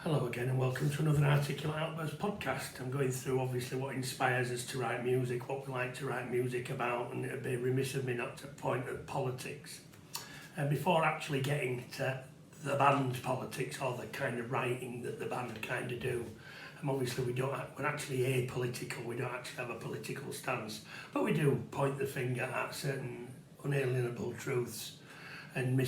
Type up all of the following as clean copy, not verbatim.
Hello again and welcome to another Articulate Outburst podcast. I'm going through obviously what inspires us to write music, what we like to write music about, and it would be remiss of me not to point at politics. Before actually getting to the band politics or the kind of writing that the band kind of do, obviously we're actually apolitical, we don't actually have a political stance, but we do point the finger at certain unalienable truths and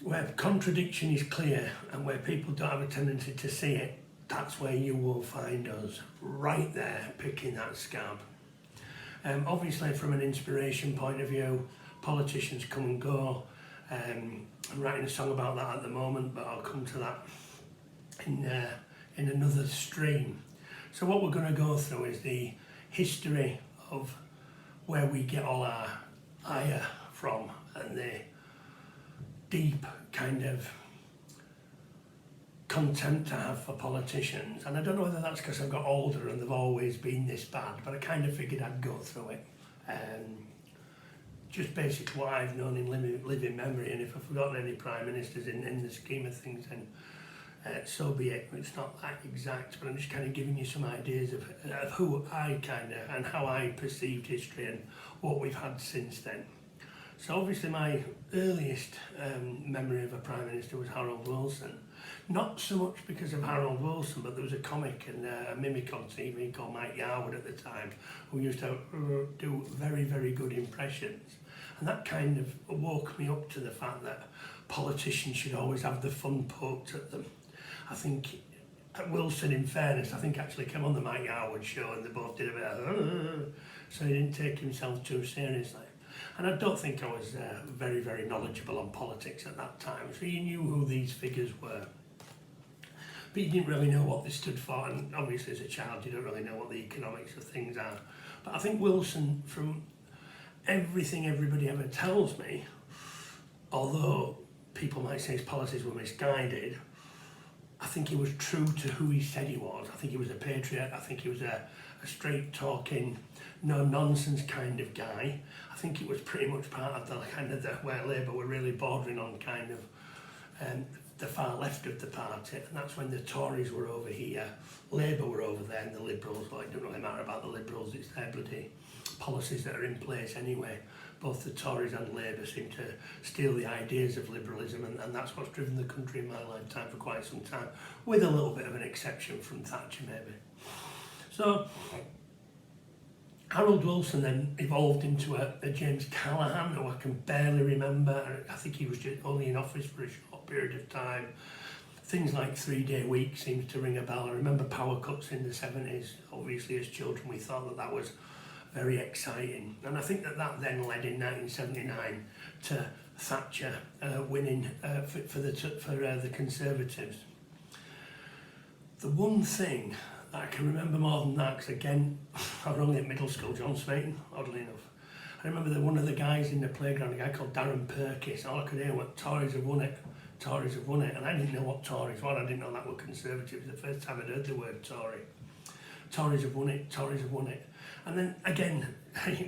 where contradiction is clear and where people don't have a tendency to see it, that's where you will find us, right there, picking that scab. Obviously, from an inspiration point of view, politicians come and go. I'm writing a song about that at the moment, but I'll come to that in another stream. So what we're going to go through is the history of where we get all our ire from and the deep kind of contempt I have for politicians. And I don't know whether that's because I've got older and they've always been this bad, but I kind of figured I'd go through it. Just basically what I've known in living memory, and if I've forgotten any prime ministers in the scheme of things, then so be it. It's not that exact, but I'm just kind of giving you some ideas of who I kind of, and how I perceived history and what we've had since then. So obviously my earliest memory of a Prime Minister was Harold Wilson. Not so much because of Harold Wilson, but there was a comic and a mimic on TV called Mike Yarwood at the time, who used to do very, very good impressions. And that kind of woke me up to the fact that politicians should always have the fun poked at them. I think Wilson, in fairness, I think actually came on the Mike Yarwood show and they both did a bit of so he didn't take himself too seriously. And I don't think I was very, very knowledgeable on politics at that time, so you knew who these figures were. But you didn't really know what they stood for, and obviously as a child you don't really know what the economics of things are. But I think Wilson, from everything everybody ever tells me, although people might say his policies were misguided, I think he was true to who he said he was. I think he was a patriot, I think he was a straight-talking, no-nonsense kind of guy. I think it was pretty much part of the kind of where Labour were really bordering on kind of the far left of the party, and that's when the Tories were over here, Labour were over there, and the Liberals, well, it doesn't really matter about the Liberals, it's their bloody policies that are in place anyway. Both the Tories and Labour seem to steal the ideas of liberalism, and that's what's driven the country in my lifetime for quite some time, with a little bit of an exception from Thatcher maybe. So Harold Wilson then evolved into a James Callaghan, who I can barely remember. I think he was just only in office for a short period of time. Things like 3-day week seems to ring a bell. I remember power cuts in the 70s. Obviously as children we thought that was very exciting. And I think that then led in 1979 to Thatcher winning for the Conservatives. The one thing I can remember more than that, because again, I was only at middle school, John Smeaton, oddly enough. I remember that one of the guys in the playground, a guy called Darren Perkis, all I could hear was, Tories have won it, Tories have won it, and I didn't know what Tories were, I didn't know that were Conservatives, the first time I'd heard the word Tory. Tories have won it, Tories have won it. And then again,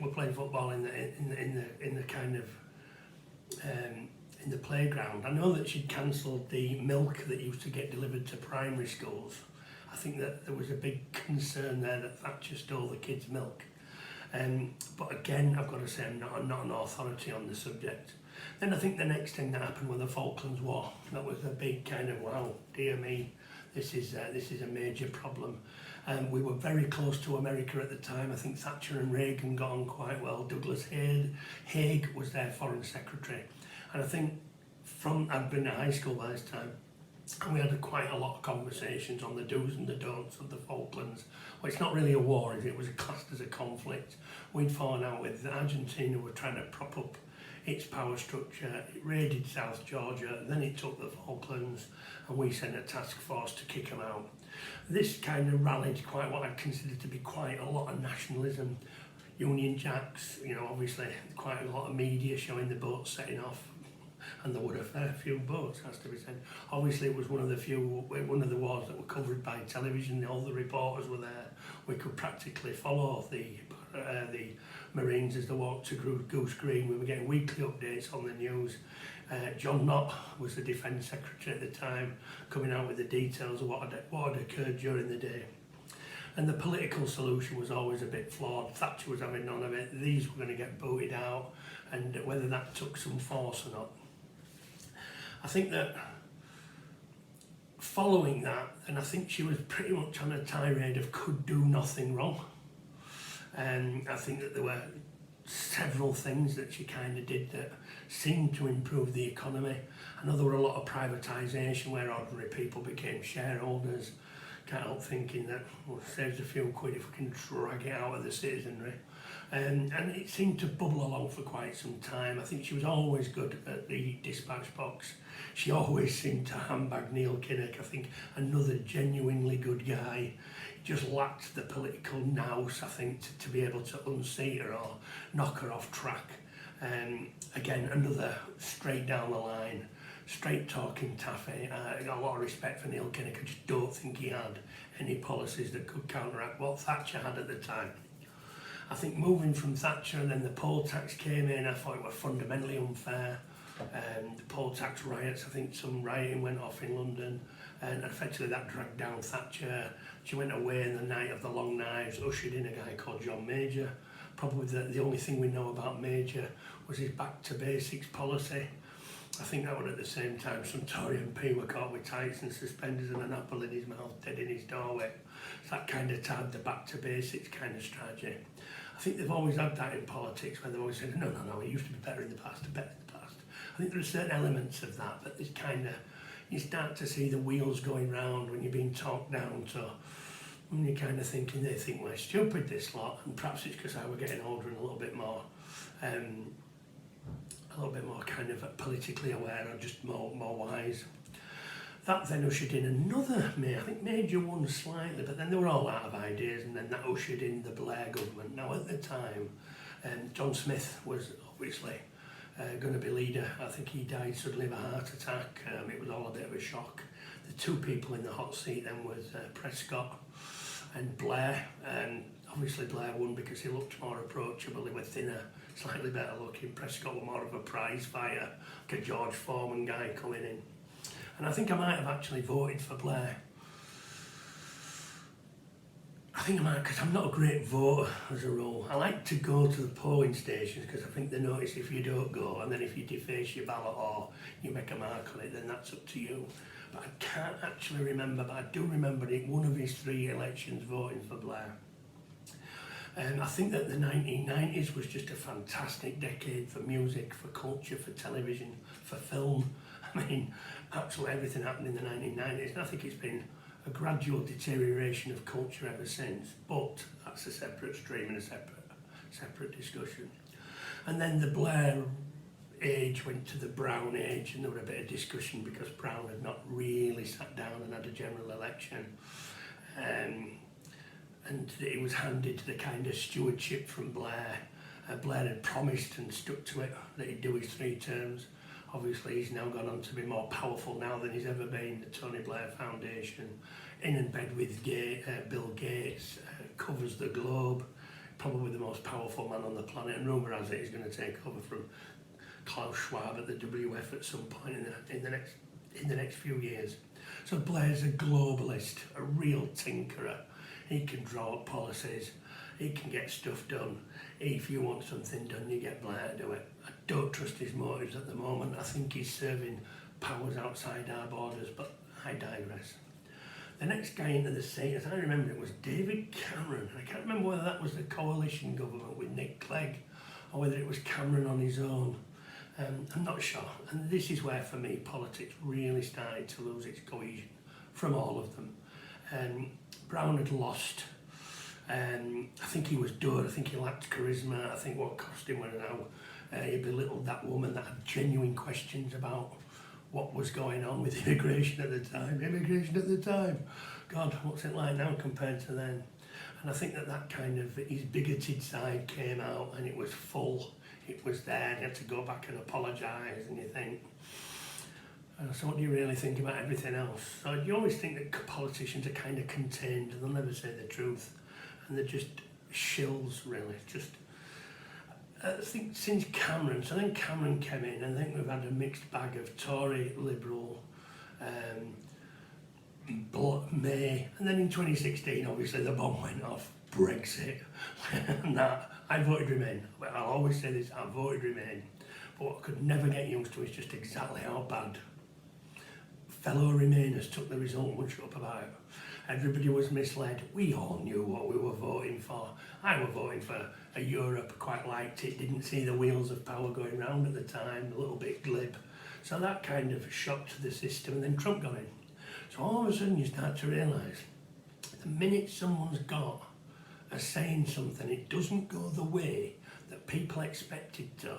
we're playing football in the kind of, in the playground. I know that she'd cancelled the milk that used to get delivered to primary schools. I think that there was a big concern there that Thatcher stole the kids' milk. But again, I've got to say I'm not an authority on the subject. Then I think the next thing that happened was the Falklands War. That was a big kind of, wow, dear me, this is a major problem. We were very close to America at the time. I think Thatcher and Reagan got on quite well. Douglas Haig was their foreign secretary. And I think I'd been at high school by this time, and we had quite a lot of conversations on the do's and the don'ts of the Falklands. Well, it's not really a war, is it? It was classed as a conflict. We'd fallen out with Argentina, were trying to prop up its power structure. It raided South Georgia, then it took the Falklands, and we sent a task force to kick them out. This kind of rallied quite what I'd consider to be quite a lot of nationalism. Union Jacks, obviously quite a lot of media showing the boats setting off. And there were a fair few boats, has to be said. Obviously it was one of the wars that were covered by television. All the reporters were there. We could practically follow the Marines as they walked to Goose Green. We were getting weekly updates on the news. John Knott was the Defence Secretary at the time, coming out with the details of what had occurred during the day. And the political solution was always a bit flawed. Thatcher was having none of it. These were going to get booted out, and whether that took some force or not. I think that following that, and I think she was pretty much on a tirade of could do nothing wrong. And I think that there were several things that she kind of did that seemed to improve the economy. I know there were a lot of privatisation where ordinary people became shareholders. Can't help thinking that, well, saves a few quid if we can drag it out of the citizenry. And it seemed to bubble along for quite some time. I think she was always good at the dispatch box. She always seemed to handbag Neil Kinnock. I think another genuinely good guy. Just lacked the political nous, I think, to be able to unseat her or knock her off track. Again, another straight down the line, straight talking taffy. I got a lot of respect for Neil Kinnock. I just don't think he had any policies that could counteract what Thatcher had at the time. I think moving from Thatcher and then the poll tax came in, I thought it was fundamentally unfair. The poll tax riots, I think some rioting went off in London, and effectively that dragged down Thatcher. She went away in the night of the long knives, ushered in a guy called John Major. Probably the only thing we know about Major was his back to basics policy. I think that was at the same time some Tory MP were caught with tights and suspenders and an apple in his mouth, dead in his doorway. So that kind of tied the back to basics kind of strategy. I think they've always had that in politics, where they've always said, no, it used to be better in the past, better in the past. I think there are certain elements of that, but it's kind of, you start to see the wheels going round when you're being talked down to, when you're kind of thinking, they think we're stupid, this lot, and perhaps it's because I were getting older and a little bit more kind of politically aware or just more wise. That then ushered in another mayor. I think Major won slightly, but then they were all out of ideas, and then that ushered in the Blair government. Now at the time, John Smith was obviously going to be leader. I think he died suddenly of a heart attack. It was all a bit of a shock. The two people in the hot seat then was Prescott and Blair. Obviously Blair won because he looked more approachable, he was thinner, slightly better looking. Prescott was more of a prize fighter, like a George Foreman guy coming in. And I think I might have actually voted for Blair. I think I might, because I'm not a great voter as a rule. I like to go to the polling stations because I think they notice if you don't go, and then if you deface your ballot or you make a mark on it, then that's up to you. But I can't actually remember, but I do remember it, one of his 3 elections voting for Blair. And I think that the 1990s was just a fantastic decade for music, for culture, for television, for film. I mean, absolutely everything happened in the 1990s, and I think it's been a gradual deterioration of culture ever since, but that's a separate stream and a separate discussion. And then the Blair age went to the Brown age, and there was a bit of discussion because Brown had not really sat down and had a general election. And it was handed the kind of stewardship from Blair. Blair had promised and stuck to it that he'd do his 3 terms. Obviously he's now gone on to be more powerful now than he's ever been. The Tony Blair Foundation, in bed with Bill Gates, covers the globe, probably the most powerful man on the planet, and rumour has it he's going to take over from Klaus Schwab at the WF at some point in the next few years. So Blair's a globalist, a real tinkerer. He can draw up policies, he can get stuff done. If you want something done, you get Blair to do it. I don't trust his motives at the moment. I think he's serving powers outside our borders, but I digress. The next guy into the seat, as I remember, it was David Cameron. I can't remember whether that was the coalition government with Nick Clegg or whether it was Cameron on his own. I'm not sure. And this is where, for me, politics really started to lose its cohesion from all of them. Brown had lost. I think he was done. I think he lacked charisma. I think what cost him was how he belittled that woman that had genuine questions about what was going on with immigration at the time. God, what's it like now compared to then? And I think that kind of, his bigoted side came out, and it was full. It was there, and he had to go back and apologise, and you think, so what do you really think about everything else? So you always think that politicians are kind of contained, and they'll never say the truth, and they're just shills, really. I think since Cameron, so then Cameron came in, I think we've had a mixed bag of Tory, Liberal, May, and then in 2016, obviously the bomb went off, Brexit, and that, I voted Remain. I'll always say this, I voted Remain, but what I could never get used to is just exactly how bad fellow Remainers took the result and shut up about it. Everybody was misled. We all knew what we were voting for. I was voting for a Europe, quite liked it, didn't see the wheels of power going round at the time, a little bit glib. So that kind of shocked the system, and then Trump got in. So all of a sudden you start to realise, the minute someone's got a saying something, it doesn't go the way that people expect it to,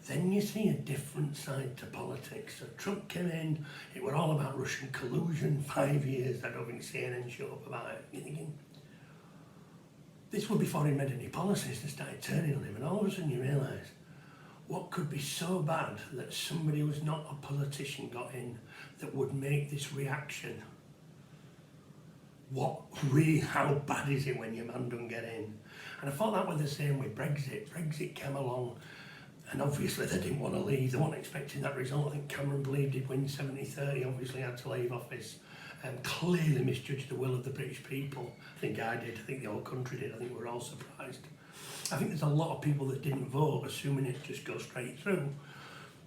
then you see a different side to politics. So Trump came in, it were all about Russian collusion, 5 years, I don't think CNN showed up about it. You're thinking, this was before he made any policies and started turning on him, and all of a sudden you realise, what could be so bad that somebody who's not a politician got in that would make this reaction? How bad is it when your man don't get in? And I thought that was the same with Brexit. Brexit came along, and obviously they didn't want to leave. They weren't expecting that result. I think Cameron believed he'd win 70-30, obviously had to leave office. Clearly misjudged the will of the British people. I think I did, I think the whole country did, I think we're all surprised. I think there's a lot of people that didn't vote, assuming it just goes straight through.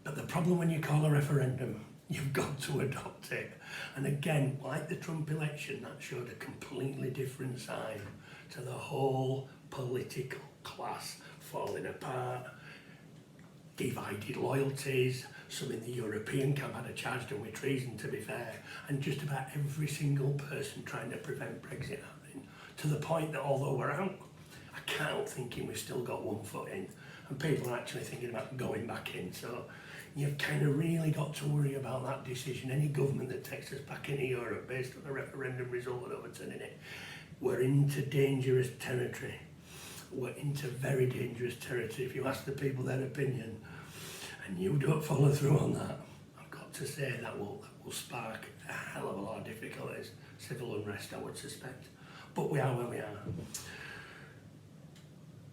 But the problem when you call a referendum, you've got to adopt it. And again, like the Trump election, that showed a completely different side to the whole political class falling apart, divided loyalties. Some in the European camp had a charge done with treason, to be fair, and just about every single person trying to prevent Brexit happening, to the point that although we're out, I can't thinking we've still got one foot in, and people are actually thinking about going back in. So you've kind of really got to worry about that decision. Any government that takes us back into Europe based on a referendum result and overturning it, we're into dangerous territory. We're into very dangerous territory. If you ask the people their opinion and you don't follow through on that, I've got to say that will spark a hell of a lot of difficulties, civil unrest I would suspect. But we are where we are.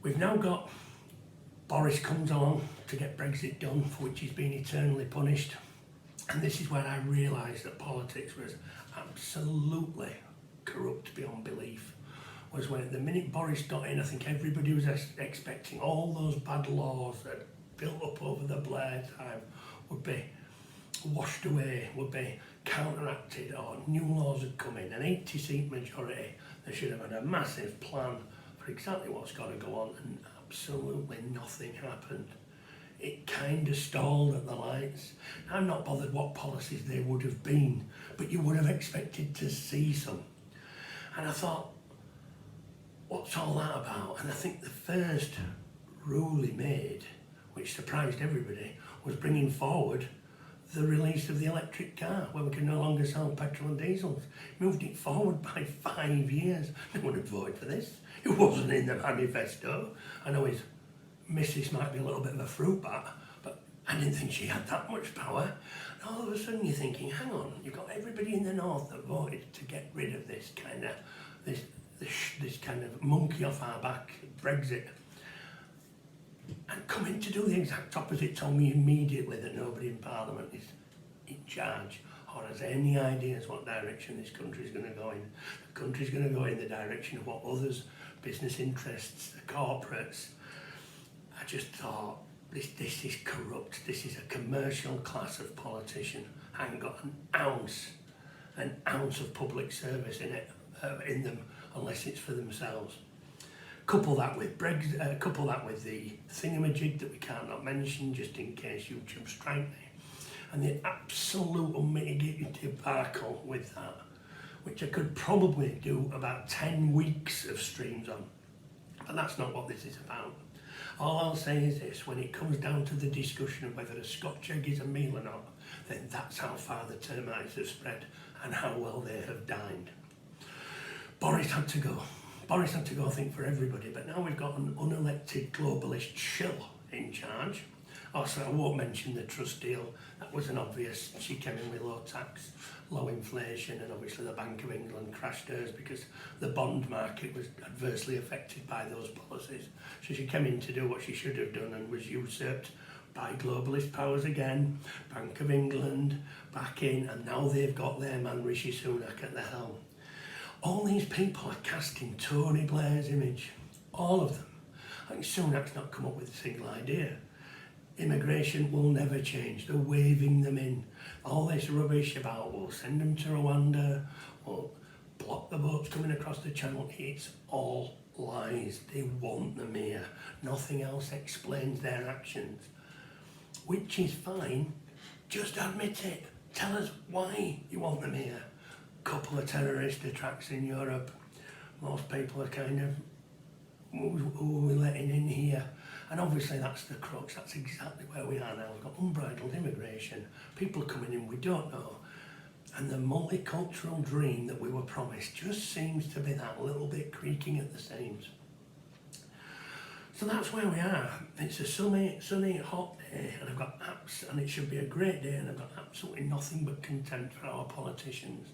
We've now got Boris comes along to get Brexit done, for which he's been eternally punished. And this is where I realised that politics was absolutely corrupt beyond belief. Was when the minute Boris got in, I think everybody was expecting all those bad laws that built up over the Blair time would be washed away, would be counteracted, or new laws had come in, an 80-seat majority. They should have had a massive plan for exactly what's got to go on, and absolutely nothing happened. It kind of stalled at the lights. I'm not bothered what policies they would have been, but you would have expected to see some. And I thought, what's all that about? And I think the first rule he made, which surprised everybody, was bringing forward the release of the electric car, where we can no longer sell petrol and diesels. Moved it forward by 5 years. No one had voted for this. It wasn't in the manifesto. I know his missus might be a little bit of a fruit bat, but I didn't think she had that much power. And all of a sudden you're thinking, hang on, you've got everybody in the north that voted to get rid of this kind of monkey off our back, Brexit, and coming to do the exact opposite. Told me immediately that nobody in Parliament is in charge or has any ideas what direction this country is going to go in. The country's going to go in the direction of what others, business interests, the corporates. I just thought, this is corrupt. This is a commercial class of politician. I ain't got an ounce of public service in them, unless it's for themselves. Couple that with Brexit, couple that with the thingamajig that we can't not mention, just in case YouTube strike me, and the absolute unmitigated debacle with that, which I could probably do about 10 weeks of streams on. But that's not what this is about. All I'll say is this: when it comes down to the discussion of whether a Scotch egg is a meal or not, then that's how far the termites have spread and how well they have dined. Boris had to go. Boris had to go, I think, for everybody, but now we've got an unelected globalist shill in charge. Also, I won't mention the trust deal. That was an obvious. She came in with low tax, low inflation, and obviously the Bank of England crashed hers because the bond market was adversely affected by those policies. So she came in to do what she should have done and was usurped by globalist powers again, Bank of England back in, and now they've got their man Rishi Sunak at the helm. All these people are casting Tony Blair's image, all of them. I think Sunak's not come up with a single idea. Immigration will never change. They're waving them in. All this rubbish about we'll send them to Rwanda, we'll block the boats coming across the channel, it's all lies. They want them here. Nothing else explains their actions. Which is fine. Just admit it. Tell us why you want them here. Couple of terrorist attacks in Europe. Most people are kind of, who are we letting in here? And obviously that's the crux, that's exactly where we are now. We've got unbridled immigration, people coming in we don't know. And the multicultural dream that we were promised just seems to be that little bit creaking at the seams. So that's where we are. It's a sunny, hot day, and I've got and it should be a great day, and I've got absolutely nothing but contempt for our politicians.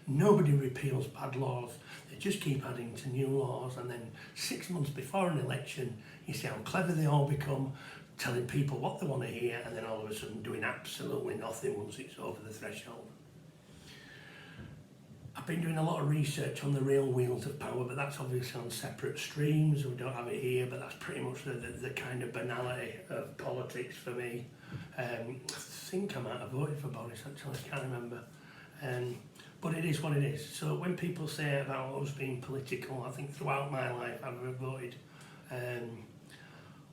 Nobody repeals bad laws. They just keep adding to new laws, and then 6 months before an election, you see how clever they all become, telling people what they want to hear, and then all of a sudden doing absolutely nothing once it's over the threshold. I've been doing a lot of research on the real wheels of power, but that's obviously on separate streams. We don't have it here, but that's pretty much the kind of banality of politics for me. I think I might have voted for Boris, actually, I can't remember. But it is what it is. So when people say about us being political, I think throughout my life I've voted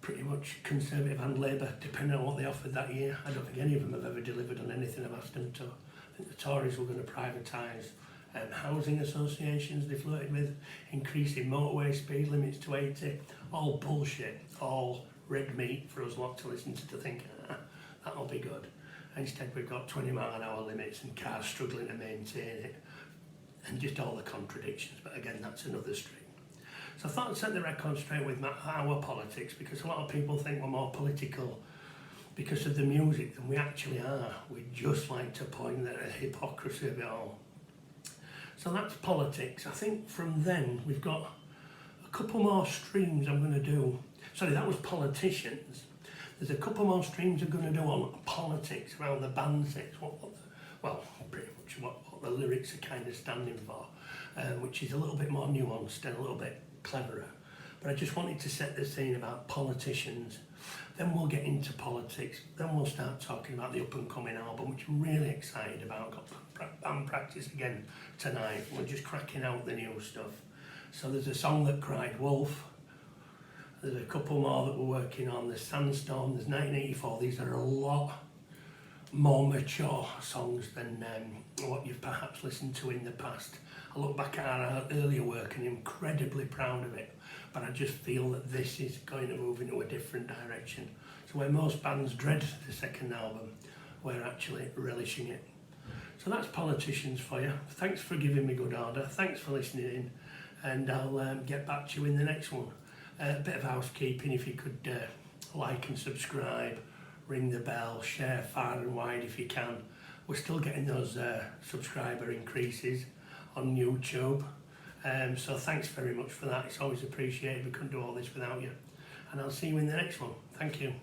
pretty much Conservative and Labour, depending on what they offered that year. I don't think any of them have ever delivered on anything I've asked them to. I think the Tories were going to privatise housing associations they flirted with, increasing motorway speed limits to 80. All bullshit, all red meat for us lot to listen to think, that'll be good. Instead we've got 20-mile-an-hour limits and cars struggling to maintain it, and just all the contradictions, but again that's another stream. So I thought I'd set the record straight with our politics, because a lot of people think we're more political because of the music than we actually are. We just like to point at the hypocrisy of it all. So that's politics. I think from then we've got a couple more streams I'm going to do. Sorry, that was politicians. There's a couple more streams I'm going to do on politics around the basics, pretty much what the lyrics are kind of standing for, which is a little bit more nuanced and a little bit cleverer. But I just wanted to set the scene about politicians. Then we'll get into politics. Then we'll start talking about the up and coming album, which I'm really excited about. Got band practice again tonight. We're just cracking out the new stuff. So there's a song that cried wolf. There's a couple more that we're working on. There's Sandstorm, there's 1984. These are a lot more mature songs than what you've perhaps listened to in the past. I look back at our earlier work and I'm incredibly proud of it, but I just feel that this is going to move into a different direction. So where most bands dread the second album, we're actually relishing it. So that's politicians for you. Thanks for giving me good order. Thanks for listening in, and I'll get back to you in the next one. A bit of housekeeping, if you could like and subscribe, ring the bell, share far and wide if you can. We're still getting those subscriber increases on YouTube, so thanks very much for that. It's always appreciated. We couldn't do all this without you, and I'll see you in the next one. Thank you.